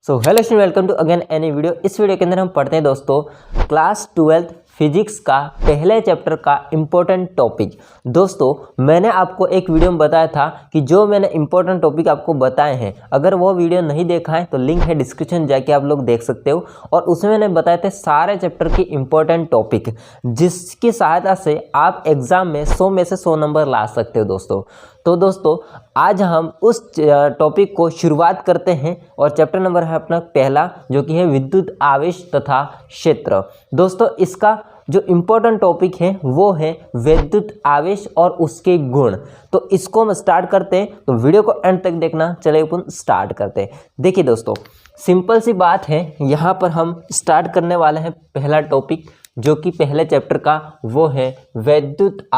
So hello student, welcome to again any video. इस video के अंदर हम पढ़ते हैं दोस्तों क्लास 12th फिजिक्स का पहले चैप्टर का इम्पोर्टेंट टॉपिक। दोस्तों मैंने आपको एक वीडियो में बताया था कि जो मैंने इम्पोर्टेंट टॉपिक आपको बताए हैं, अगर वो वीडियो नहीं देखा है तो लिंक है डिस्क्रिप्शन, जाके आप लोग देख सकते हो। और उसमें मैंने बताए थे सारे चैप्टर की इम्पोर्टेंट टॉपिक, जिसकी सहायता से आप एग्जाम में 100 में से 100 नंबर ला सकते हो दोस्तों। तो दोस्तों आज हम उस टॉपिक को शुरुआत करते हैं और चैप्टर नंबर है अपना पहला, जो कि है विद्युत आवेश तथा क्षेत्र। दोस्तों इसका जो इम्पोर्टेंट टॉपिक है वो है विद्युत आवेश और उसके गुण। तो इसको हम स्टार्ट करते हैं, तो वीडियो को एंड तक देखना। चलिए अपन स्टार्ट करते हैं। देखिए दोस्तों, सिंपल सी बात है, यहाँ पर हम स्टार्ट करने वाले हैं पहला टॉपिक, जो कि पहले चैप्टर का वो है विद्युत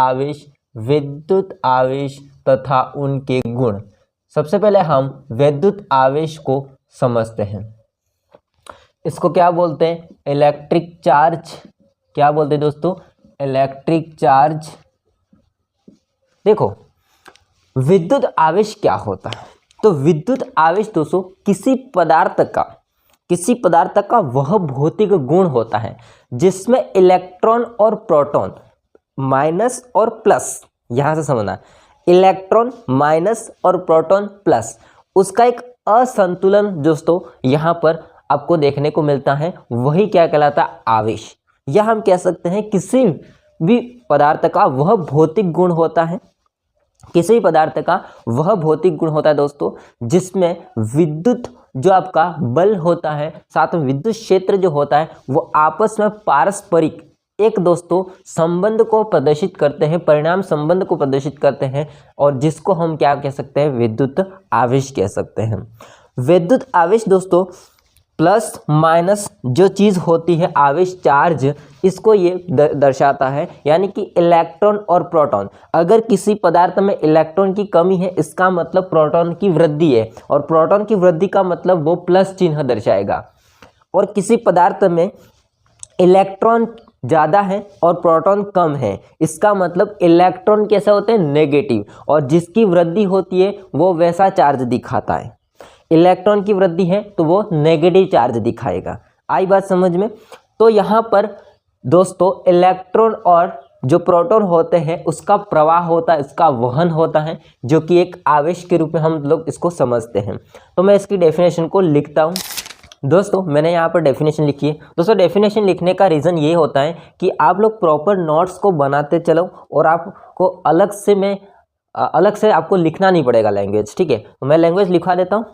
आवेश तथा उनके गुण। सबसे पहले हम विद्युत आवेश को समझते हैं। इसको क्या बोलते हैं? Electric charge. क्या बोलते हैं दोस्तों? Electric charge. देखो विद्युत आवेश क्या होता है? तो विद्युत आवेश दोस्तों किसी पदार्थ का वह भौतिक गुण होता है जिसमें इलेक्ट्रॉन और प्रोटॉन, माइनस और प्लस, यहां से समझना, इलेक्ट्रॉन माइनस और प्रोटॉन प्लस, उसका एक असंतुलन दोस्तों यहां पर आपको देखने को मिलता है। वही क्या कहलाता है? आवेश। या हम कह सकते हैं किसी भी पदार्थ का वह भौतिक गुण होता है, किसी पदार्थ का वह भौतिक गुण होता है दोस्तों जिसमें विद्युत जो आपका बल होता है, साथ में विद्युत क्षेत्र जो होता है, वो आपस में पारस्परिक एक दोस्तों संबंध को प्रदर्शित करते हैं, परिणाम संबंध को प्रदर्शित करते हैं, और जिसको हम क्या कह सकते हैं? विद्युत आवेश कह सकते हैं। विद्युत आवेश दोस्तों प्लस माइनस जो चीज़ होती है, आवेश चार्ज, इसको ये दर्शाता है। यानी कि इलेक्ट्रॉन और प्रोटॉन, अगर किसी पदार्थ में इलेक्ट्रॉन की कमी है, इसका मतलब प्रोटॉन की वृद्धि है, और प्रोटॉन की वृद्धि का मतलब वो प्लस चिन्ह दर्शाएगा। और किसी पदार्थ में इलेक्ट्रॉन ज़्यादा है और प्रोटॉन कम है, इसका मतलब इलेक्ट्रॉन कैसे होते हैं? नेगेटिव, और जिसकी वृद्धि होती है वो वैसा चार्ज दिखाता है। इलेक्ट्रॉन की वृद्धि है तो वो नेगेटिव चार्ज दिखाएगा। आई बात समझ में? तो यहाँ पर दोस्तों इलेक्ट्रॉन और जो प्रोटॉन होते हैं उसका प्रवाह होता है, इसका वहन होता है, जो कि एक आवेश के रूप में हम लोग इसको समझते हैं। तो मैं इसकी डेफिनेशन को लिखता हूँ। दोस्तों मैंने यहाँ पर डेफिनेशन लिखी है। दोस्तों डेफिनेशन लिखने का रीज़न ये होता है कि आप लोग प्रॉपर नोट्स को बनाते चलो, और आपको अलग से आपको लिखना नहीं पड़ेगा लैंग्वेज। ठीक है, तो मैं लैंग्वेज लिखवा देता हूँ,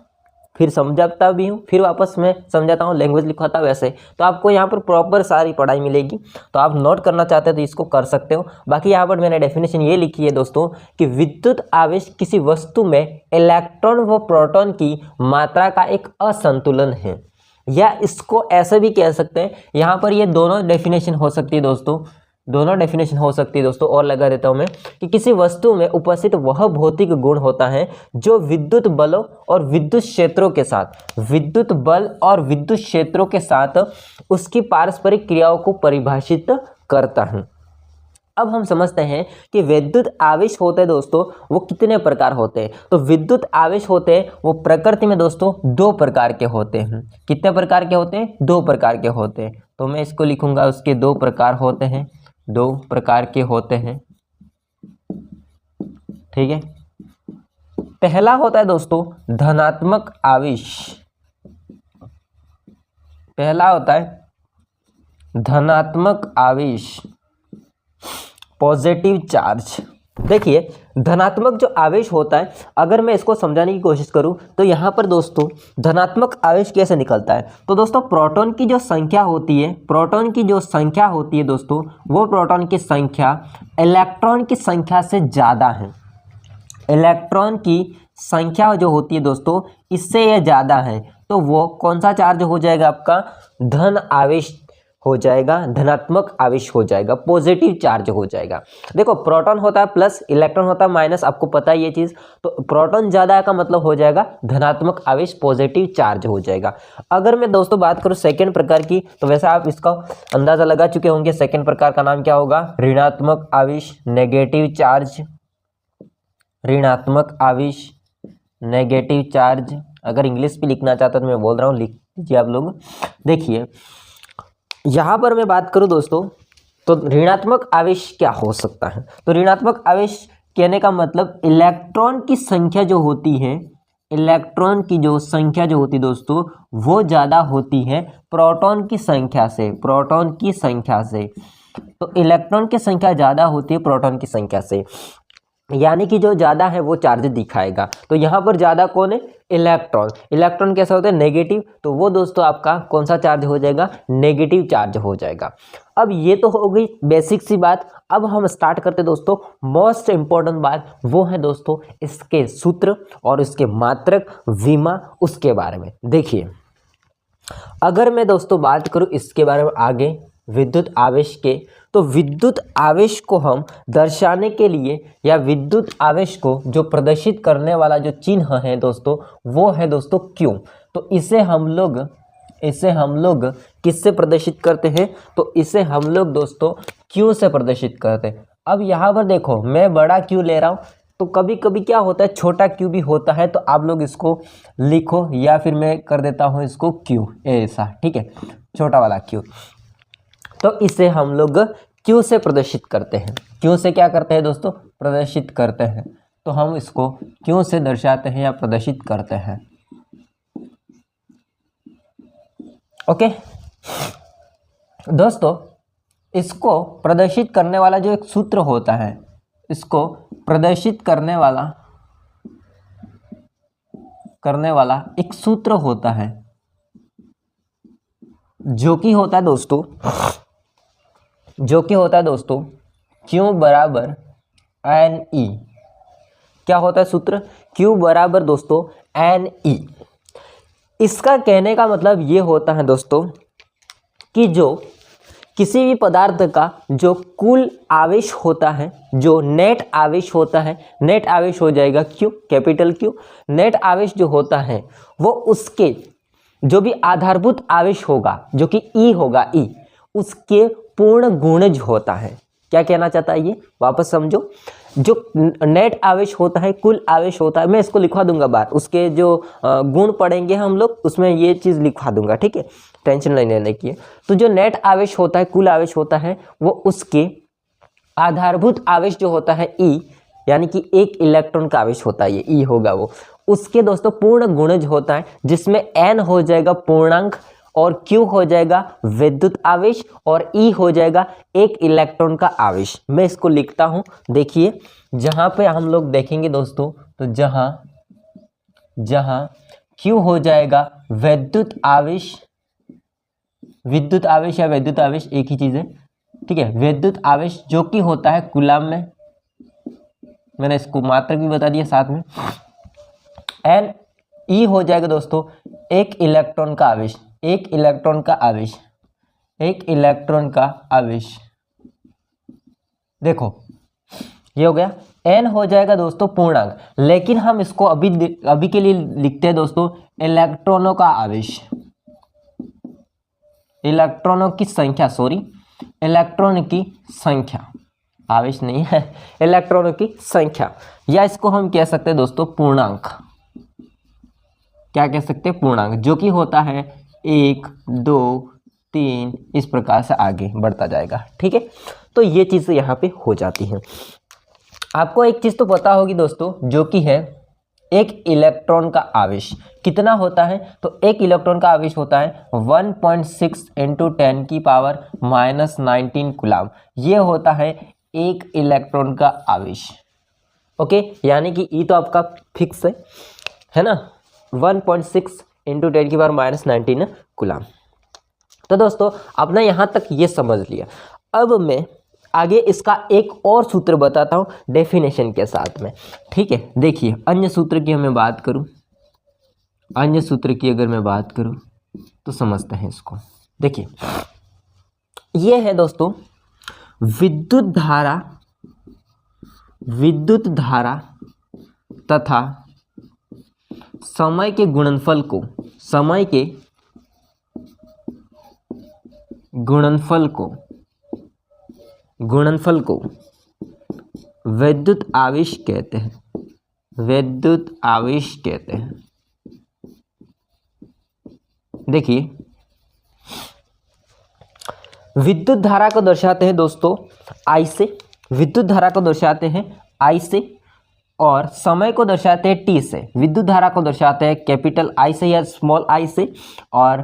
फिर समझाता भी हूँ, फिर वापस मैं समझाता हूँ, लैंग्वेज लिखवाता वैसे। तो आपको यहाँ पर प्रॉपर सारी पढ़ाई मिलेगी। तो आप नोट करना चाहते हो तो इसको कर सकते हो। बाकी यहाँ पर मैंने डेफिनेशन ये लिखी है दोस्तों कि विद्युत आवेश किसी वस्तु में इलेक्ट्रॉन व प्रोटॉन की मात्रा का एक असंतुलन है, या इसको ऐसे भी कह सकते हैं। यहाँ पर ये दोनों डेफिनेशन हो सकती है दोस्तों, और लगा देता हूँ मैं कि किसी वस्तु में उपस्थित वह भौतिक गुण होता है जो विद्युत बलों और विद्युत क्षेत्रों के साथ उसकी पारस्परिक क्रियाओं को परिभाषित करता है। अब हम समझते हैं कि विद्युत आवेश होते हैं दोस्तों वो कितने प्रकार होते हैं। तो विद्युत आवेश होते हैं वो प्रकृति में दोस्तों 2 प्रकार के होते हैं। कितने प्रकार के होते हैं? 2 प्रकार के होते हैं। तो मैं इसको लिखूंगा, उसके 2 प्रकार होते हैं, 2 प्रकार के होते हैं। ठीक है, पहला होता है दोस्तों धनात्मक आवेश। पहला होता है धनात्मक आवेश, पॉजिटिव चार्ज। देखिए धनात्मक जो आवेश होता है, अगर मैं इसको समझाने की कोशिश करूं तो यहाँ पर दोस्तों धनात्मक आवेश कैसे निकलता है? तो दोस्तों प्रोटॉन की जो संख्या होती है दोस्तों, वो प्रोटॉन की संख्या इलेक्ट्रॉन की संख्या से ज़्यादा है। इलेक्ट्रॉन की संख्या जो होती है दोस्तों इससे ये ज़्यादा है, तो वो कौन सा चार्ज हो जाएगा? आपका धन आवेश हो जाएगा, धनात्मक आवेश हो जाएगा, पॉजिटिव चार्ज हो जाएगा। देखो प्रोटॉन होता है प्लस, इलेक्ट्रॉन होता है माइनस, आपको पता है ये चीज़। तो प्रोटॉन ज़्यादा का मतलब हो जाएगा धनात्मक आवेश, पॉजिटिव चार्ज हो जाएगा। अगर मैं दोस्तों बात करूँ सेकेंड प्रकार की, तो वैसे आप इसका अंदाज़ा लगा चुके होंगे। सेकेंड प्रकार का नाम क्या होगा? ऋणात्मक आवेश, नेगेटिव चार्ज। ऋणात्मक आवेश, नेगेटिव चार्ज। अगर इंग्लिश भी लिखना चाहते हो तो मैं बोल रहा हूँ, लिख लीजिए आप लोग। देखिए यहाँ पर मैं बात करूँ दोस्तों, तो ऋणात्मक आवेश क्या हो सकता है। तो ऋणात्मक आवेश कहने का मतलब इलेक्ट्रॉन की संख्या जो होती है, इलेक्ट्रॉन की जो संख्या जो होती है दोस्तों, वो ज़्यादा होती है प्रोटॉन की संख्या से, प्रोटॉन की संख्या से। तो इलेक्ट्रॉन की संख्या ज़्यादा होती है प्रोटॉन की संख्या से, यानी कि जो ज़्यादा है वो चार्ज दिखाएगा। तो यहाँ पर ज़्यादा कौन है, इलेक्ट्रॉन। इलेक्ट्रॉन कैसा होता है, नेगेटिव, तो वो दोस्तों आपका कौन सा चार्ज हो जाएगा, नेगेटिव चार्ज हो जाएगा। अब ये तो हो गई बेसिक सी बात। अब हम स्टार्ट करते दोस्तों मोस्ट इंपॉर्टेंट बात, वो है दोस्तों इसके सूत्र और इसके मात्रक, विमा, उसके बारे में। देखिए अगर मैं दोस्तों बात करूँ इसके बारे में आगे विद्युत आवेश के, तो विद्युत आवेश को हम दर्शाने के लिए या विद्युत आवेश को जो प्रदर्शित करने वाला जो चिन्ह है दोस्तों, वो है दोस्तों क्यू। तो इसे हम लोग किससे प्रदर्शित करते हैं, तो इसे हम लोग दोस्तों क्यू से प्रदर्शित करते हैं। अब यहाँ पर देखो मैं बड़ा क्यू ले रहा हूँ, तो कभी कभी क्या होता है छोटा क्यू भी होता है, तो आप लोग इसको लिखो या फिर मैं कर देता हूँ इसको क्यू ऐसा, ठीक है, छोटा वाला क्यू। तो इसे हम लोग क्यू से प्रदर्शित करते हैं। क्यू से क्या करते हैं दोस्तों, प्रदर्शित करते हैं। तो हम इसको क्यू से दर्शाते हैं या प्रदर्शित करते हैं। ओके दोस्तों, इसको प्रदर्शित करने वाला जो एक सूत्र होता है, इसको प्रदर्शित करने वाला एक सूत्र होता है, जो कि होता है दोस्तों Q बराबर एन ई। क्या होता है सूत्र, Q बराबर दोस्तों एन ई। इसका कहने का मतलब ये होता है दोस्तों कि जो किसी भी पदार्थ का जो कुल आवेश होता है, जो नेट आवेश होता है, नेट आवेश हो जाएगा Q, कैपिटल Q। नेट आवेश जो होता है वो उसके जो भी आधारभूत आवेश होगा, जो कि E होगा, E उसके पूर्ण गुणज होता है। क्या कहना चाहता है ये, वापस समझो। जो नेट आवेश होता है, कुल आवेश होता है, मैं इसको लिखवा दूंगा बाहर, उसके जो गुण पढ़ेंगे हम लोग उसमें ये चीज़ लिखवा दूंगा, ठीक है, टेंशन नहीं लेने की है। तो जो नेट आवेश होता है, कुल आवेश होता है, वो उसके आधारभूत आवेश जो होता है E, यानी कि एक इलेक्ट्रॉन का आवेश होता है, ये E होगा वो, उसके दोस्तों पूर्ण गुणज होता है, जिसमें N हो जाएगा पूर्णांक और Q हो जाएगा विद्युत आवेश और E हो जाएगा एक इलेक्ट्रॉन का आवेश। मैं इसको लिखता हूं, देखिए जहां पे हम लोग देखेंगे दोस्तों, तो जहां Q हो जाएगा विद्युत आवेश या विद्युत आवेश एक ही चीज है, ठीक है, विद्युत आवेश जो कि होता है कूलम में, मैंने इसको मात्रक भी बता दिया साथ में। एन ई हो जाएगा दोस्तों एक इलेक्ट्रॉन का आवेश, एक इलेक्ट्रॉन का आवेश। देखो ये हो गया। एन हो जाएगा दोस्तों पूर्णांक, लेकिन हम इसको अभी के लिए लिखते हैं दोस्तों इलेक्ट्रॉनों का आवेश, इलेक्ट्रॉनों की संख्या, इलेक्ट्रॉन की संख्या, आवेश नहीं है, इलेक्ट्रॉनों की संख्या, या इसको हम कह सकते हैं दोस्तों पूर्णांक। क्या कह सकते हैं, पूर्णांक, जो कि होता है 1, 2, 3 इस प्रकार से आगे बढ़ता जाएगा, ठीक है। तो ये चीज़ यहाँ पे हो जाती है। आपको एक चीज़ तो पता होगी दोस्तों, जो कि है एक इलेक्ट्रॉन का आवेश कितना होता है, तो एक इलेक्ट्रॉन का आवेश होता है 1.6 × 10⁻⁻19 कूलम। ये होता है एक इलेक्ट्रॉन का आवेश, ओके, यानी कि ई तो आपका फिक्स है ना, 1.6 × 10⁻⁻19 कूलम। तो दोस्तों आपने यहाँ तक ये समझ लिया। अब मैं आगे इसका एक और सूत्र बताता हूँ डेफिनेशन के साथ में, ठीक है। देखिए अन्य सूत्र की मैं बात करूँ, अन्य सूत्र की अगर मैं बात करूँ तो समझते हैं इसको। देखिए ये है दोस्तों विद्युत धारा तथा समय के गुणनफल को विद्युत आवेश कहते हैं, देखिए विद्युत धारा को दर्शाते हैं दोस्तों I से, विद्युत धारा को दर्शाते हैं I से, और समय को दर्शाते हैं T से। विद्युत धारा को दर्शाते हैं कैपिटल I से या स्मॉल I से, और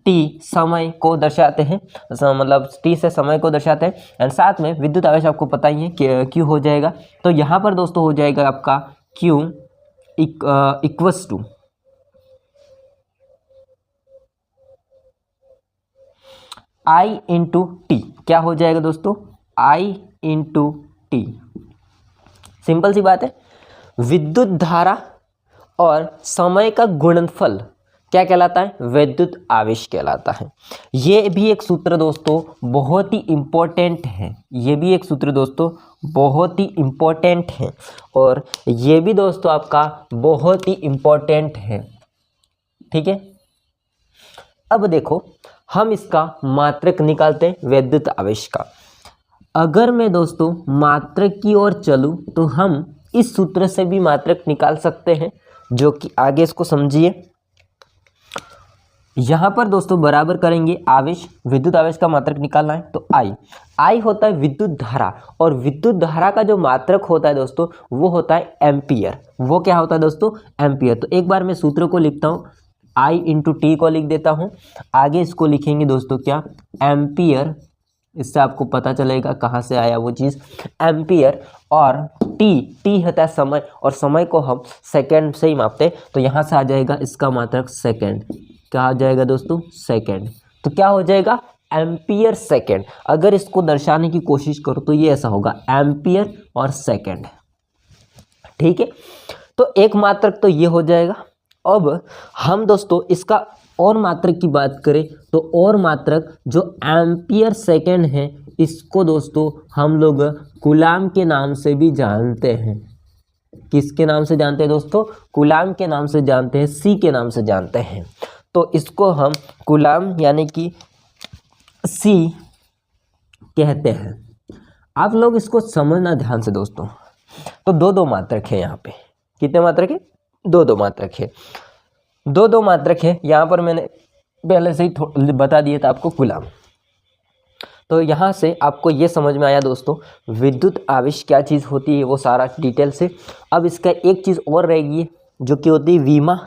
T समय को दर्शाते हैं, मतलब T से समय को दर्शाते हैं। एंड साथ में विद्युत आवेश आपको पता ही है कि Q हो जाएगा। तो यहाँ पर दोस्तों हो जाएगा आपका Q equals to I into T. क्या हो जाएगा दोस्तों? I into T. सिंपल सी बात है। विद्युत धारा और समय का गुणनफल क्या कहलाता है? विद्युत आवेश कहलाता है। ये भी एक सूत्र दोस्तों बहुत ही इम्पोर्टेंट है, ये भी एक सूत्र दोस्तों बहुत ही इम्पोर्टेंट है, और ये भी दोस्तों आपका बहुत ही इम्पोर्टेंट है। ठीक है, अब देखो हम इसका मात्रक निकालते हैं विद्युत आवेश का। अगर मैं दोस्तों मात्रक की ओर चलूं तो हम इस सूत्र से भी मात्रक निकाल सकते हैं, जो कि आगे इसको समझिए। यहाँ पर दोस्तों बराबर करेंगे आवेश, विद्युत आवेश का मात्रक निकालना है तो I होता है विद्युत धारा, और विद्युत धारा का जो मात्रक होता है दोस्तों वो होता है एम्पियर। वो क्या होता है दोस्तों? एम्पियर। तो एक बार मैं सूत्र को लिखता हूँ, I इंटू टी को लिख देता हूँ, आगे इसको लिखेंगे दोस्तों क्या? एम्पियर। इससे आपको पता चलेगा कहाँ से आया वो चीज़, एम्पियर। और टी होता है समय, और समय को हम सेकेंड से ही मापते हैं, तो यहाँ से आ जाएगा इसका मात्रक सेकेंड। क्या आ जाएगा दोस्तों? सेकेंड। तो क्या हो जाएगा? Ampere second. अगर इसको दर्शाने की कोशिश करो तो ये ऐसा होगा, एम्पियर और सेकेंड। ठीक है, तो एक मात्रक तो ये हो जाएगा। अब हम दोस्तों इसका और मात्रक की बात करें तो और मात्रक जो एम्पियर सेकेंड है, इसको दोस्तों हम लोग कूलाम के नाम से भी जानते हैं। किसके नाम से जानते हैं दोस्तों? कूलाम के नाम से जानते हैं, सी के नाम से जानते हैं। तो इसको हम कूलाम यानी कि सी कहते हैं। आप लोग इसको समझना ध्यान से दोस्तों। तो दो मात्रक है यहाँ पे। कितने मात्रक है? दो मात्रक है, दो मात्रक है। यहाँ पर मैंने पहले से ही बता दिया था आपको कूलाम। तो यहाँ से आपको ये समझ में आया दोस्तों विद्युत आवेश क्या चीज़ होती है, वो सारा डिटेल से। अब इसका एक चीज़ और रहेगी जो कि होती है विमा।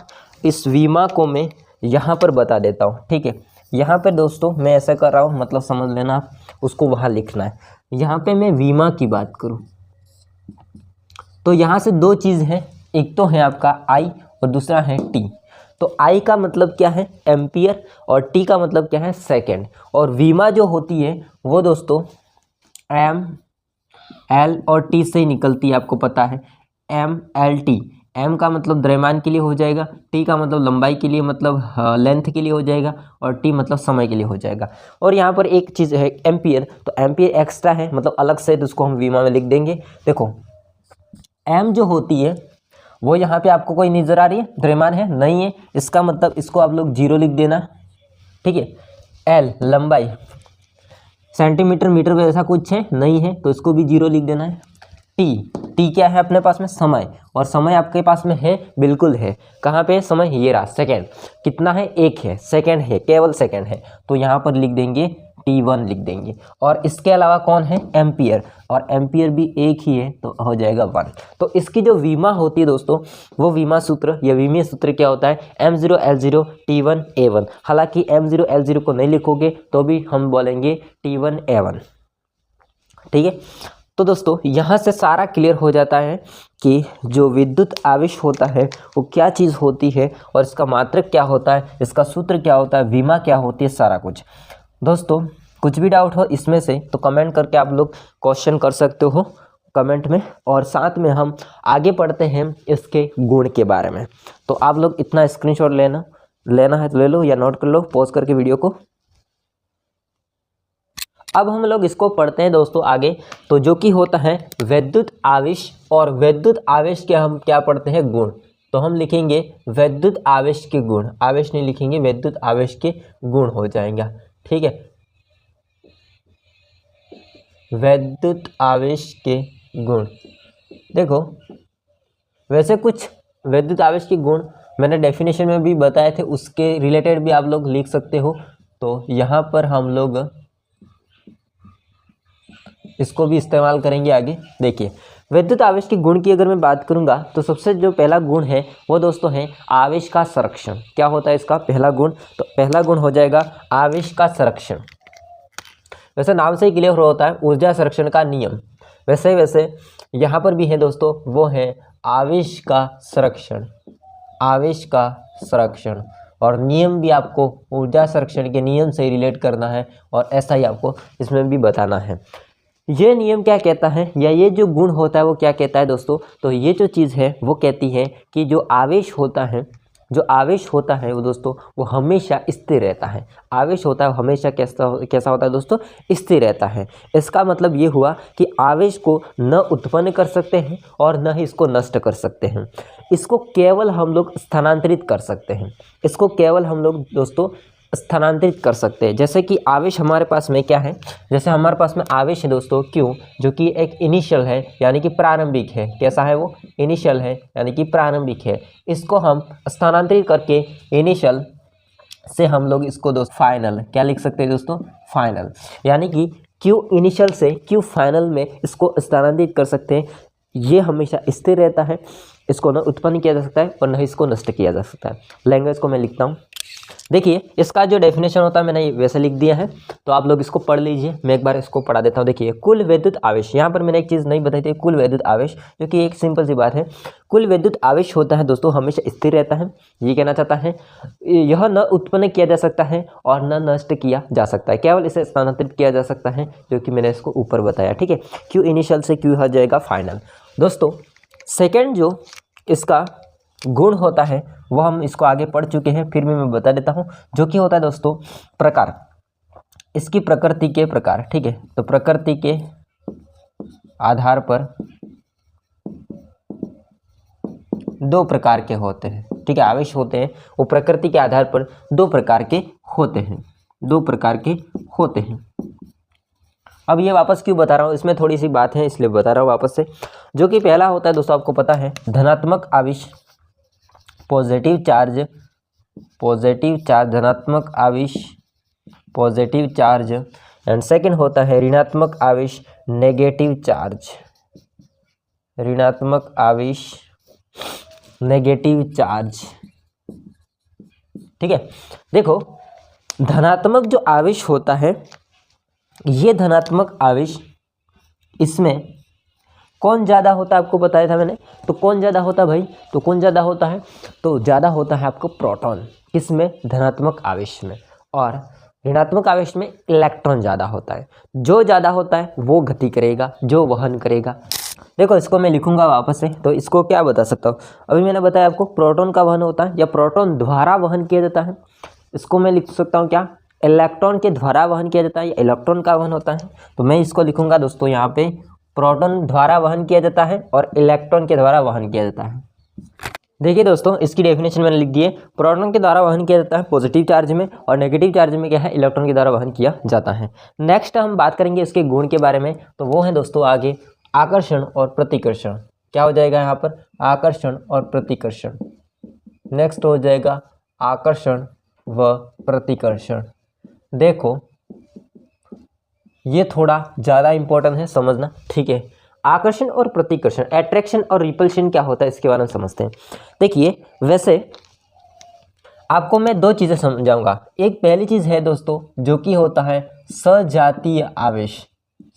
इस विमा को मैं यहाँ पर बता देता हूँ। ठीक है, यहाँ पर दोस्तों मैं ऐसा कर रहा हूँ, मतलब समझ लेना आप, उसको वहाँ लिखना है। यहाँ पे मैं विमा की बात करूँ तो यहाँ से दो चीज़ है, एक तो है आपका I और दूसरा है T। तो I का मतलब क्या है? एम्पियर, और T का मतलब क्या है? सेकेंड। और विमा जो होती है वो दोस्तों M L और T से ही निकलती है, आपको पता है, MLT। M का मतलब द्रव्यमान के लिए हो जाएगा, T का मतलब लंबाई के लिए, मतलब लेंथ के लिए हो जाएगा, और T मतलब समय के लिए हो जाएगा। और यहाँ पर एक चीज़ है एम्पियर, तो एम्पियर एक्स्ट्रा है, मतलब अलग से, तो उसको हम विमा में लिख देंगे। देखो M जो होती है वो यहाँ पे आपको कोई नजर आ रही है? द्रव्यमान है? नहीं है। इसका मतलब इसको आप लोग 0 लिख देना। ठीक है, L लंबाई, सेंटीमीटर मीटर में ऐसा कुछ है नहीं है, तो इसको भी 0 लिख देना है। T क्या है अपने पास में? समय, और समय आपके पास में है? बिल्कुल है। कहाँ पे समय? ये रहा, सेकेंड। कितना है? 1 है, सेकेंड है, केवल सेकेंड है, तो यहाँ पर लिख देंगे T1 लिख देंगे। और इसके अलावा कौन है? एम्पियर, और एम्पियर भी एक ही है, तो हो जाएगा 1। तो इसकी जो विमा होती है दोस्तों, वो विमा सूत्र या विमीय सूत्र क्या होता है? M0 L0 T1 A1। हालांकि M0 L0 को नहीं लिखोगे तो भी हम बोलेंगे T1 A1। ठीक है, तो दोस्तों यहाँ से सारा क्लियर हो जाता है कि जो विद्युत आवेश होता है वो क्या चीज़ होती है, और इसका मात्रक क्या होता है, इसका सूत्र क्या होता है, विमा क्या होती है, सारा कुछ। दोस्तों कुछ भी डाउट हो इसमें से तो कमेंट करके आप लोग क्वेश्चन कर सकते हो कमेंट में, और साथ में हम आगे पढ़ते हैं इसके गुण के बारे में। तो आप लोग इतना स्क्रीनशॉट लेना है तो ले लो, या नोट कर लो पॉज करके वीडियो को। अब हम लोग इसको पढ़ते हैं दोस्तों आगे, तो जो कि होता है विद्युत आवेश, और विद्युत आवेश के हम क्या पढ़ते हैं? गुण। तो हम लिखेंगे विद्युत आवेश के गुण, आवेश नहीं लिखेंगे, विद्युत आवेश के गुण हो जाएंगे। ठीक है, विद्युत आवेश के गुण। देखो वैसे कुछ विद्युत आवेश के गुण मैंने डेफिनेशन में भी बताए थे, उसके रिलेटेड भी आप लोग लिख सकते हो। तो यहाँ पर हम लोग इसको भी इस्तेमाल करेंगे आगे। देखिए, विद्युत आवेश के गुण की अगर मैं बात करूंगा तो सबसे जो पहला गुण है वो दोस्तों है आवेश का संरक्षण। क्या होता है इसका पहला गुण? तो पहला गुण हो जाएगा आवेश का संरक्षण। वैसे नाम से ही क्लियर होता है ऊर्जा संरक्षण का नियम। वैसे यहाँ पर भी है दोस्तों, वो है आवेश का संरक्षण। आवेश का संरक्षण और नियम भी आपको ऊर्जा संरक्षण के नियम से रिलेट करना है और ऐसा ही आपको इसमें भी बताना है। ये नियम क्या कहता है या ये जो गुण होता है वो क्या कहता है दोस्तों? तो ये जो चीज़ है वो कहती है कि जो आवेश होता है वो दोस्तों वो हमेशा स्थिर रहता है। आवेश होता है हमेशा कैसा होता है दोस्तों? स्थिर रहता है। इसका मतलब ये हुआ कि आवेश को न उत्पन्न कर सकते हैं और न ही इसको नष्ट कर सकते हैं। इसको केवल हम लोग स्थानांतरित कर सकते हैं। इसको केवल हम लोग दोस्तों स्थानांतरित कर सकते हैं। जैसे कि आवेश हमारे पास में क्या है, जैसे हमारे पास में आवेश है दोस्तों Q, जो कि एक इनिशियल है यानी कि प्रारंभिक है। कैसा है वो? इनिशियल है यानी कि प्रारंभिक है। इसको हम स्थानांतरित करके इनिशियल से हम लोग इसको दोस्तों फाइनल क्या लिख सकते हैं दोस्तों? फाइनल। यानी कि Q इनिशियल से Q फाइनल में इसको स्थानांतरित कर सकते हैं। ये हमेशा स्थिर रहता है, इसको न उत्पन्न किया जा सकता है और न ही इसको नष्ट किया जा सकता है। लैंग्वेज को मैं लिखता हूँ। देखिए, इसका जो डेफिनेशन होता है मैंने वैसे लिख दिया है, तो आप लोग इसको पढ़ लीजिए। मैं एक बार इसको पढ़ा देता हूँ। देखिए, कुल विद्युत आवेश, यहाँ पर मैंने एक चीज़ नहीं बताई थी, कुल विद्युत आवेश, जो कि एक सिंपल सी बात है। कुल विद्युत आवेश होता है दोस्तों हमेशा स्थिर रहता है। ये कहना चाहता है यह न उत्पन्न किया जा सकता है और न नष्ट किया जा सकता है, केवल इसे स्थानांतरित किया जा सकता है, जो कि मैंने इसको ऊपर बताया। ठीक है, Q इनिशियल से Q हो जाएगा फाइनल। दोस्तों सेकेंड जो इसका गुण होता है वो हम इसको आगे पढ़ चुके हैं, फिर भी मैं बता देता हूँ, जो कि होता है दोस्तों प्रकार। इसकी प्रकृति के प्रकार। ठीक है, तो प्रकृति के आधार पर दो प्रकार के होते हैं। ठीक है, आवेश होते हैं वो प्रकृति के आधार पर दो प्रकार के होते हैं। दो प्रकार के होते हैं। अब ये वापस क्यों बता रहा हूँ, इसमें थोड़ी सी बात है इसलिए बता रहा हूँ वापस से। जो कि पहला होता है दोस्तों आपको पता है धनात्मक आवेश, पॉजिटिव चार्ज, धनात्मक आवेश पॉजिटिव चार्ज, एंड सेकंड होता है ऋणात्मक आवेश, नेगेटिव चार्ज। ऋणात्मक आवेश, नेगेटिव चार्ज। ठीक है, देखो धनात्मक जो आवेश होता है, ये धनात्मक आवेश, इसमें कौन ज़्यादा होता है आपको बताया था मैंने। तो कौन ज़्यादा होता है भाई? तो कौन ज़्यादा होता है? तो ज़्यादा होता है आपको प्रोटॉन। किसमें? धनात्मक आवेश में। और ऋणात्मक आवेश में इलेक्ट्रॉन ज़्यादा होता है। जो ज़्यादा होता है वो गति करेगा, जो वहन करेगा। देखो इसको मैं लिखूंगा वापस से, तो इसको क्या बता सकता हूँ? अभी मैंने बताया आपको प्रोटॉन का वहन होता है या प्रोटॉन द्वारा वहन किया जाता है। इसको मैं लिख सकता हूँ क्या? इलेक्ट्रॉन के द्वारा वहन किया जाता है या इलेक्ट्रॉन का वहन होता है। तो मैं इसको लिखूंगा दोस्तों यहाँ पे प्रोटॉन द्वारा वहन किया जाता है और इलेक्ट्रॉन के द्वारा वहन किया जाता है। देखिए दोस्तों, इसकी डेफिनेशन मैंने लिख दी है। प्रोटॉन के द्वारा वहन किया जाता है पॉजिटिव चार्ज में, और नेगेटिव चार्ज में क्या है? इलेक्ट्रॉन के द्वारा वहन किया जाता है। नेक्स्ट हम बात करेंगे इसके गुण के बारे में, तो वो है दोस्तों आगे आकर्षण और प्रतिकर्षण। क्या हो जाएगा यहाँ पर? आकर्षण और प्रतिकर्षण। नेक्स्ट हो जाएगा आकर्षण व प्रतिकर्षण। देखो ये थोड़ा ज़्यादा इंपॉर्टेंट है, समझना। ठीक है, आकर्षण और प्रतिकर्षण, अट्रैक्शन और रिपल्शन क्या होता है इसके बारे में समझते हैं। देखिए वैसे आपको मैं दो चीज़ें समझाऊंगा। एक पहली चीज़ है दोस्तों जो कि होता है सजातीय आवेश।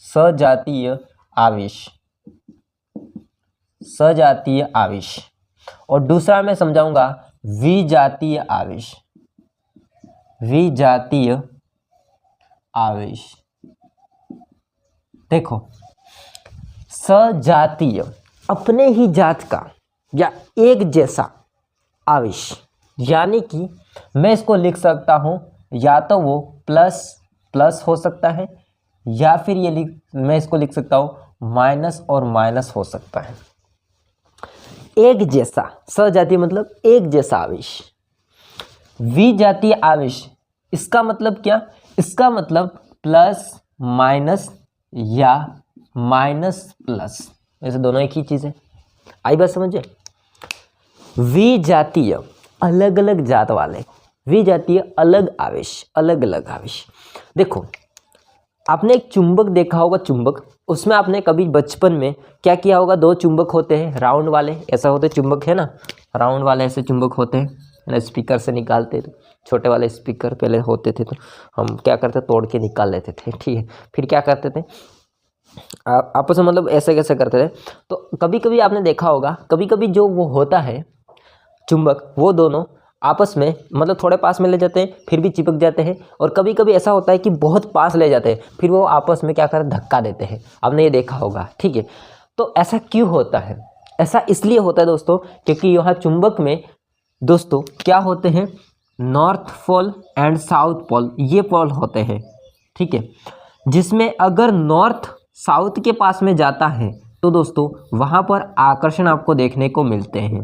सजातीय आवेश, सजातीय आवेश। और दूसरा मैं समझाऊंगा विजातीय आवेश। विजातीय आवेश। देखो सजातीय, अपने ही जात का या एक जैसा आवेश, यानी कि मैं इसको लिख सकता हूं या तो वो प्लस प्लस हो सकता है या फिर मैं इसको लिख सकता हूं माइनस और माइनस हो सकता है। एक जैसा, सजातीय मतलब एक जैसा आवेश। विजातीय आवेश, इसका मतलब क्या? इसका मतलब प्लस माइनस या माइनस प्लस, वैसे दोनों एक ही चीज़ है। आई बात समझे? विजातीय अलग अलग जात वाले, विजातीय अलग आवेश, अलग अलग आवेश। देखो आपने एक चुंबक देखा होगा, चुंबक, उसमें आपने कभी बचपन में क्या किया होगा, दो चुंबक होते हैं राउंड वाले, ऐसा होते चुंबक है ना, राउंड वाले ऐसे चुंबक होते हैं, स्पीकर से निकालते थे, छोटे वाले स्पीकर पहले होते थे, तो हम क्या करते, तोड़ के निकाल लेते थे, ठीक है। फिर क्या करते थे, आपस में मतलब ऐसे कैसे करते थे। तो कभी कभी आपने देखा होगा, कभी कभी जो वो होता है चुंबक, वो दोनों आपस में मतलब थोड़े पास में ले जाते हैं, फिर भी चिपक जाते हैं, और कभी कभी ऐसा होता है कि बहुत पास ले जाते हैं, फिर वो आपस में क्या करते, धक्का देते हैं। आपने ये देखा होगा, ठीक है। तो ऐसा क्यों होता है? ऐसा इसलिए होता है दोस्तों, क्योंकि यहाँ चुंबक में दोस्तों क्या होते हैं, north pole and south pole, ये पोल होते हैं, ठीक है। जिसमें अगर नॉर्थ साउथ के पास में जाता है तो दोस्तों वहाँ पर आकर्षण आपको देखने को मिलते हैं।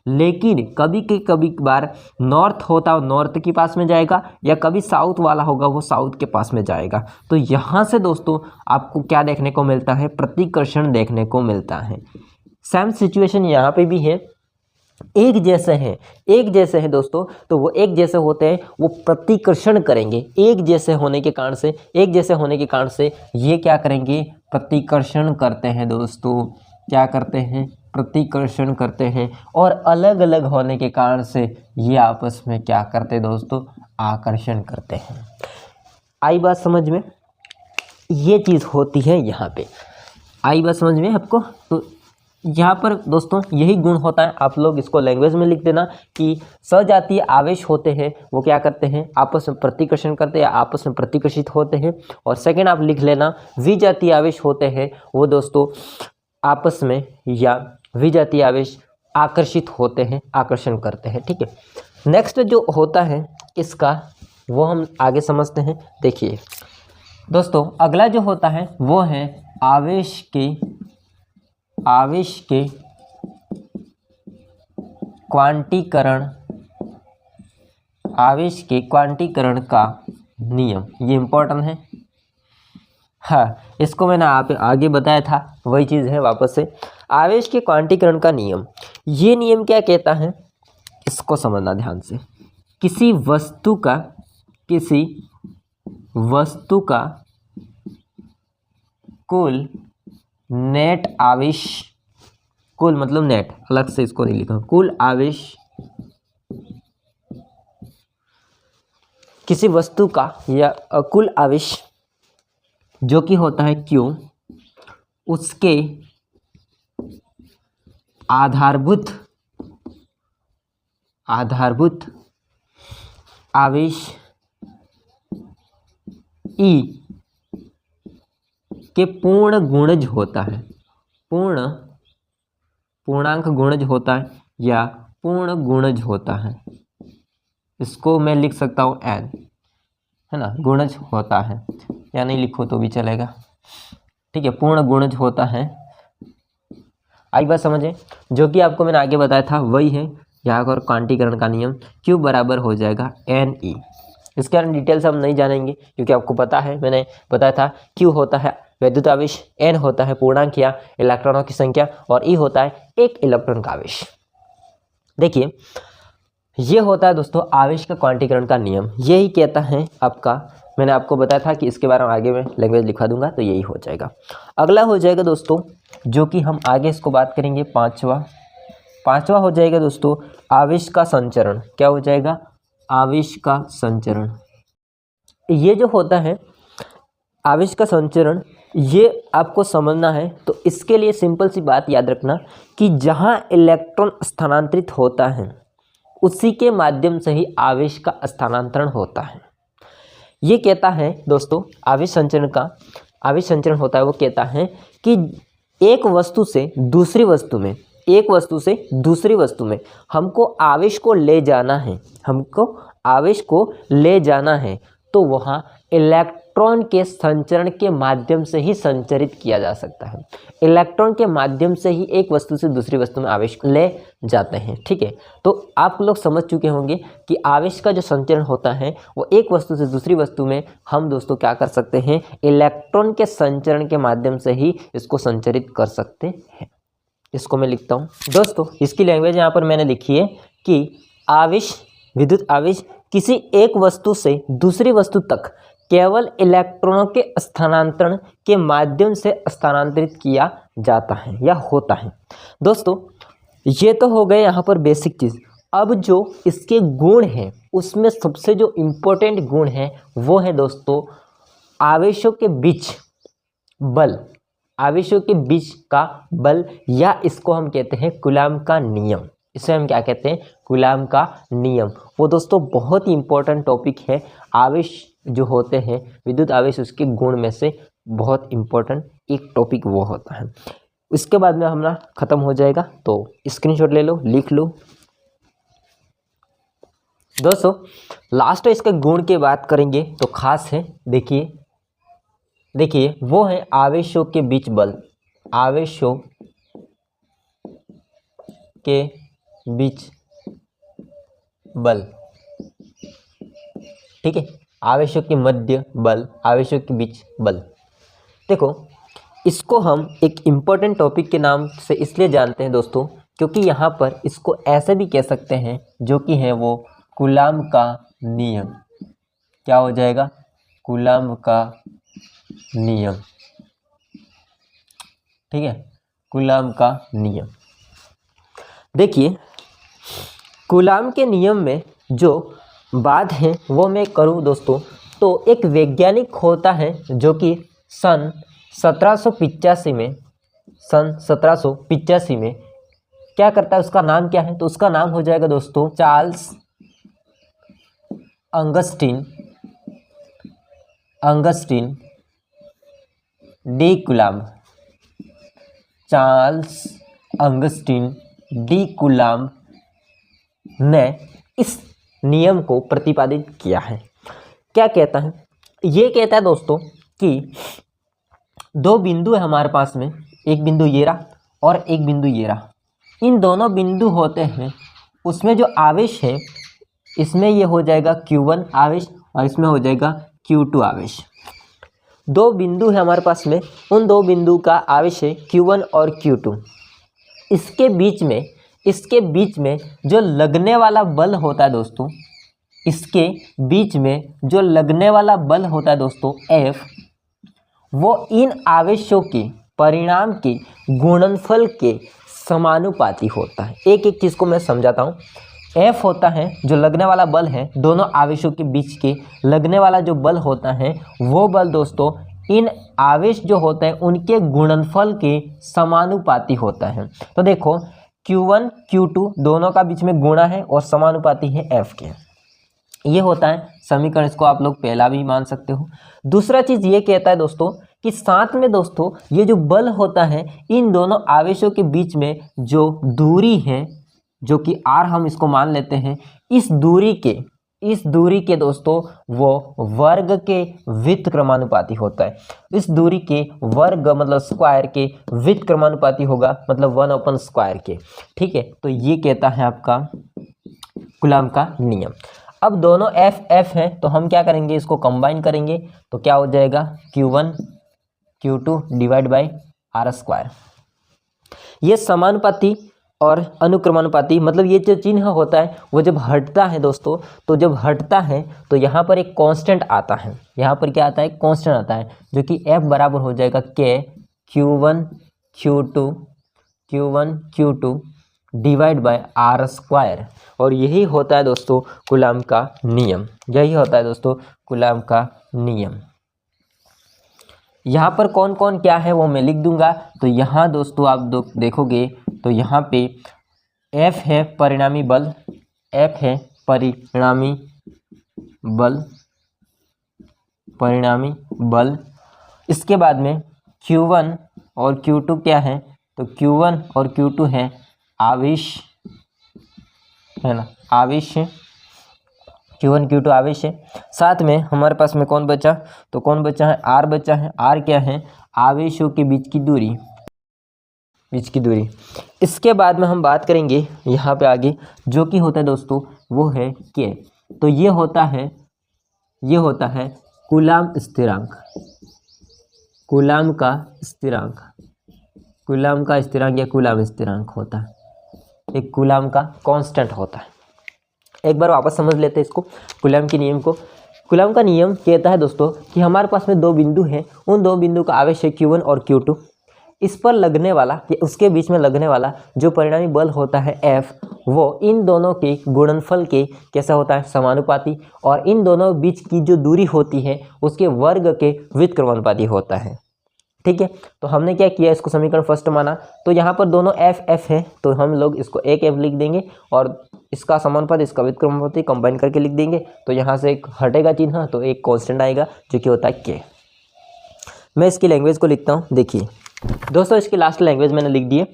लेकिन कभी बार नॉर्थ होता है नॉर्थ के पास में जाएगा, या कभी साउथ वाला होगा वो साउथ के पास में जाएगा। तो यहाँ से दोस्तों आपको क्या देखने को मिलता है, प्रतिकर्षण देखने को मिलता है। सेम सिचुएशन यहाँ पे भी है, एक जैसे हैं, एक जैसे हैं दोस्तों, तो वो एक जैसे होते हैं, वो प्रतिकर्षण करेंगे, एक जैसे होने के कारण से, एक जैसे होने के कारण से ये क्या करेंगे, प्रतिकर्षण करते हैं दोस्तों, क्या करते हैं, प्रतिकर्षण करते हैं। और अलग अलग होने के कारण से ये आपस में क्या करते हैं दोस्तों, आकर्षण करते हैं। आई बात समझ में? ये चीज़ होती है यहाँ पे, आई बात समझ में आपको? तो यहाँ पर दोस्तों यही गुण होता है। आप लोग इसको लैंग्वेज में लिख देना कि सजातीय आवेश होते हैं वो क्या करते हैं, आपस में प्रतिकर्षण करते हैं, आपस में प्रतिकर्षित होते हैं। और सेकंड आप लिख लेना, विजातीय आवेश होते हैं वो दोस्तों आपस में, या विजातीय आवेश आकर्षित होते हैं, आकर्षण करते हैं, ठीक है। नेक्स्ट जो होता है इसका, वो हम आगे समझते हैं। देखिए दोस्तों अगला जो होता है वो है आवेश के क्वांटीकरण, आवेश के क्वांटीकरण का नियम। ये इम्पोर्टेंट है, हाँ, इसको मैंने आप आगे बताया था, वही चीज़ है वापस से। आवेश के क्वांटीकरण का नियम, ये नियम क्या कहता है, इसको समझना ध्यान से। किसी वस्तु का कुल नेट आवेश, कुल मतलब नेट, अलग से इसको नहीं लिखा, कुल आवेश किसी वस्तु का या कुल आवेश जो कि होता है Q, उसके आधारभूत आवेश E के पूर्ण गुणज होता है, पूर्णांक गुणज होता है या पूर्ण गुणज होता है। इसको मैं लिख सकता हूँ n, है ना, गुणज होता है, या नहीं लिखो तो भी चलेगा, ठीक है। पूर्ण गुणज होता है, आई बात समझे? जो कि आपको मैंने आगे बताया था वही है यहाँ पर क्वांटीकरण का नियम। Q बराबर हो जाएगा Ne। इसके कारण डिटेल्स हम नहीं जानेंगे क्योंकि आपको पता है, मैंने बताया था Q होता है वैद्युत आवेश, N होता है पूर्णांक या इलेक्ट्रॉनों की संख्या, और E होता है एक इलेक्ट्रॉन का आवेश। देखिए ये होता है दोस्तों आवेश का क्वांटीकरण का नियम, यही कहता है आपका, मैंने आपको बताया था कि इसके बारे में आगे में लैंग्वेज लिखा दूंगा तो यही हो जाएगा। अगला हो जाएगा दोस्तों जो कि हम आगे इसको बात करेंगे, पांचवा हो जाएगा दोस्तों आवेश का संचरण। क्या हो जाएगा? आवेश का संचरण। ये जो होता है आवेश का संचरण, ये आपको समझना है तो इसके लिए सिंपल सी बात याद रखना कि जहाँ इलेक्ट्रॉन स्थानांतरित होता है उसी के माध्यम से ही आवेश का स्थानांतरण होता है। ये कहता है दोस्तों आवेश संचरण होता है, वो कहता है कि एक वस्तु से दूसरी वस्तु में हमको आवेश को ले जाना है, तो वहाँ इलेक्ट्रॉन के संचरण के माध्यम से ही संचरित किया जा सकता है। इलेक्ट्रॉन के माध्यम से ही एक वस्तु से दूसरी वस्तु में आवेश ले जाते हैं, ठीक है। तो आप लोग समझ चुके होंगे कि आवेश का जो संचरण होता है वो एक वस्तु से दूसरी वस्तु में हम दोस्तों क्या कर सकते हैं, इलेक्ट्रॉन के संचरण के माध्यम से ही इसको संचरित कर सकते हैं। इसको मैं लिखता हूँ दोस्तों, इसकी लैंग्वेज यहाँ पर मैंने लिखी है कि विद्युत आवेश किसी एक वस्तु से दूसरी वस्तु तक केवल इलेक्ट्रॉनों के स्थानांतरण के माध्यम से स्थानांतरित किया जाता है या होता है। दोस्तों ये तो हो गए यहाँ पर बेसिक चीज़। अब जो इसके गुण हैं उसमें सबसे जो इम्पोर्टेंट गुण है वो है दोस्तों आवेशों के बीच बल, आवेशों के बीच का बल, या इसको हम कहते हैं कूलाम का नियम। इसे हम क्या कहते हैं? कूलाम का नियम। वो दोस्तों बहुत ही इम्पोर्टेंट टॉपिक है। आवेश जो होते हैं विद्युत आवेश, उसके गुण में से बहुत इम्पोर्टेंट एक टॉपिक वो होता है। इसके बाद में हमारा ख़त्म हो जाएगा, तो स्क्रीनशॉट ले लो, लिख लो। दोस्तों लास्ट इसके गुण की बात करेंगे तो खास है, देखिए वो है आवेशों के बीच बल, आवेशों के बीच बल, ठीक है, आवेशों के मध्य बल, आवेशों के बीच बल। देखो इसको हम एक इम्पोर्टेंट टॉपिक के नाम से इसलिए जानते हैं दोस्तों क्योंकि यहाँ पर इसको ऐसे भी कह सकते हैं जो कि है वो कूलाम का नियम। क्या हो जाएगा? कूलाम का नियम, ठीक है, कूलाम का नियम। देखिए कूलाम के नियम में जो बात है वो मैं करूँ दोस्तों, तो एक वैज्ञानिक होता है जो कि सन 1785 में क्या करता है, उसका नाम क्या है? तो उसका नाम हो जाएगा दोस्तों Charles Augustin de Coulomb. Charles Augustin de Coulomb ने इस नियम को प्रतिपादित किया है। क्या कहता है? ये कहता है दोस्तों कि दो बिंदु है हमारे पास में, एक बिंदु ये रहा और एक बिंदु ये रहा। इन दोनों बिंदु होते हैं, उसमें जो आवेश है इसमें ये हो जाएगा Q1 आवेश और इसमें हो जाएगा Q2 आवेश। दो बिंदु है हमारे पास में, उन दो बिंदु का आवेश है Q1 और Q2। इसके बीच में जो लगने वाला बल होता है दोस्तों, इसके बीच में जो लगने वाला बल होता है दोस्तों F, वो इन आवेशों के परिणाम के गुणनफल के समानुपाती होता है। एक एक चीज़ को मैं समझाता हूँ। F होता है जो लगने वाला बल है, दोनों आवेशों के बीच के लगने वाला जो बल होता है वो बल दोस्तों इन आवेश जो होते हैं उनके गुणनफल के समानुपाती होता है। तो देखो Q1 Q2 दोनों का बीच में गुणा है और समानुपाती है F के। ये होता है समीकरण, इसको आप लोग पहला भी मान सकते हो। दूसरा चीज़ ये कहता है दोस्तों कि साथ में दोस्तों ये जो बल होता है इन दोनों आवेशों के बीच में जो दूरी है, जो कि R हम इसको मान लेते हैं, इस दूरी के दोस्तों वो वर्ग के व्युत्क्रमानुपाती होता है। इस दूरी के वर्ग मतलब स्क्वायर के व्युत्क्रमानुपाती होगा, मतलब 1/स्क्वायर के, ठीक है। तो ये कहता है आपका कूलाम का नियम। अब दोनों F हैं तो हम क्या करेंगे, इसको कंबाइन करेंगे तो क्या हो जाएगा Q1 Q2 divide by R²। ये समानुपाती और अनुक्रमानुपाती, मतलब ये जो चिन्ह होता है वो जब हटता है दोस्तों, तो जब हटता है तो यहाँ पर एक कांस्टेंट आता है। यहाँ पर क्या आता है? कांस्टेंट आता है, जो कि F बराबर हो जाएगा K Q1 Q2 divide by R²। और यही होता है दोस्तों कूलाम का नियम, यही होता है दोस्तों कूलाम का नियम। यहाँ पर कौन कौन क्या है वो मैं लिख दूंगा। तो यहाँ दोस्तों आप देखोगे तो यहाँ पे F है परिणामी बल, F है परिणामी बल। इसके बाद में Q1 और Q2 क्या है? तो Q1 और Q2 है आवेश, है ना, आवेश है। Q1 Q2 आवेश है। साथ में हमारे पास में कौन बचा? तो कौन बचा है? R बचा है। R क्या है? आवेशों के बीच की दूरी। इसके बाद में हम बात करेंगे यहाँ पे आगे, जो कि होता है दोस्तों वो है K। तो ये होता है कूलाम स्थिरांक, कूलाम का स्थिरांक या कूलाम स्थिरांक होता है, एक कूलाम का कांस्टेंट होता है। एक बार वापस समझ लेते हैं इसको, कूलम्ब के नियम को। कूलम्ब का नियम कहता है दोस्तों कि हमारे पास में दो बिंदु हैं, उन दो बिंदु का आवेश है Q1 और Q2। इस पर लगने वाला या उसके बीच में लगने वाला जो परिणामी बल होता है F, वो इन दोनों के गुणनफल के कैसा होता है, समानुपाती, और इन दोनों बीच की जो दूरी होती है उसके वर्ग के व्युत्क्रमानुपाती होता है। ठीक है, तो हमने क्या किया, इसको समीकरण फर्स्ट माना, तो यहाँ पर दोनों F है तो हम लोग इसको एक F लिख देंगे और इसका समानुपात इसका व्युत्क्रमानुपाती कंबाइन करके लिख देंगे। तो यहाँ से एक हटेगा चिन्ह तो एक कांस्टेंट आएगा जो कि होता है K। मैं इसकी लैंग्वेज को लिखता हूँ। देखिए दोस्तों, इसकी लास्ट लैंग्वेज मैंने लिख दी है।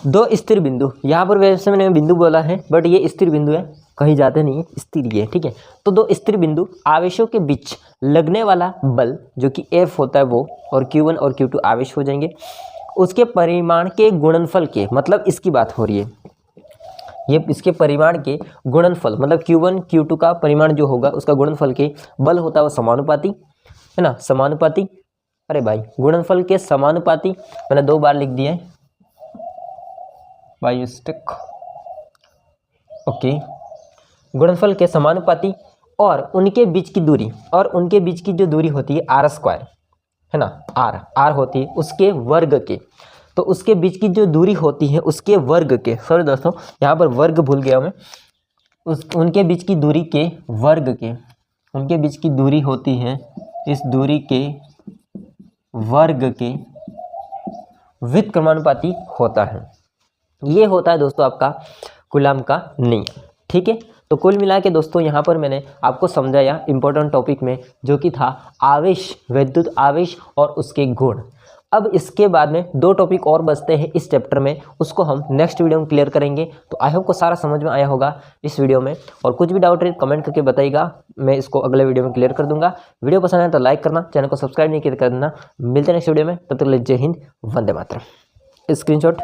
दो स्थिर बिंदु, यहाँ पर वैसे मैंने बिंदु बोला है बट ये स्थिर बिंदु है, कहीं जाते नहीं है, स्थिर ये। ठीक है, तो दो स्थिर बिंदु आवेशों के बीच लगने वाला बल जो कि F होता है वो, और Q1 और Q2 आवेश हो जाएंगे, उसके परिमाण के गुणनफल के, मतलब इसकी बात हो रही है, ये इसके परिमाण के गुणनफल मतलब Q1 Q2 का परिमाण जो होगा उसका गुणनफल के बल होता है वो समानुपाती है ना, समानुपाती। अरे भाई, गुणनफल के समानुपाती मैंने 2 बार लिख दिया है बाय मिस्टेक। ओके, गुणनफल के समानुपाती और उनके बीच की दूरी, और उनके बीच की जो दूरी होती है R² है ना, R होती है उसके वर्ग के, तो उसके बीच की जो दूरी होती है उसके वर्ग के, सॉरी दोस्तों यहाँ पर वर्ग भूल गया मैं, उनके बीच की दूरी के वर्ग के, उनके बीच की दूरी होती है इस दूरी के वर्ग के व्युत्क्रमानुपाती होता है। ये होता है दोस्तों आपका कूलम्ब का नियम। ठीक है, तो कुल मिला के दोस्तों यहाँ पर मैंने आपको समझाया इंपॉर्टेंट टॉपिक में जो कि था आवेश, वैद्युत आवेश और उसके गुण। अब इसके बाद में 2 टॉपिक और बचते हैं इस चैप्टर में, उसको हम नेक्स्ट वीडियो में क्लियर करेंगे। तो आई होप को सारा समझ में आया होगा इस वीडियो में, और कुछ भी डाउट है कमेंट करके बताइएगा, मैं इसको अगले वीडियो में क्लियर कर दूंगा। वीडियो पसंद आए तो लाइक करना, चैनल को सब्सक्राइब नहीं किया कर देना। मिलते हैं नेक्स्ट वीडियो में, तब तक के लिए जय हिंद, वंदे मातरम। स्क्रीनशॉट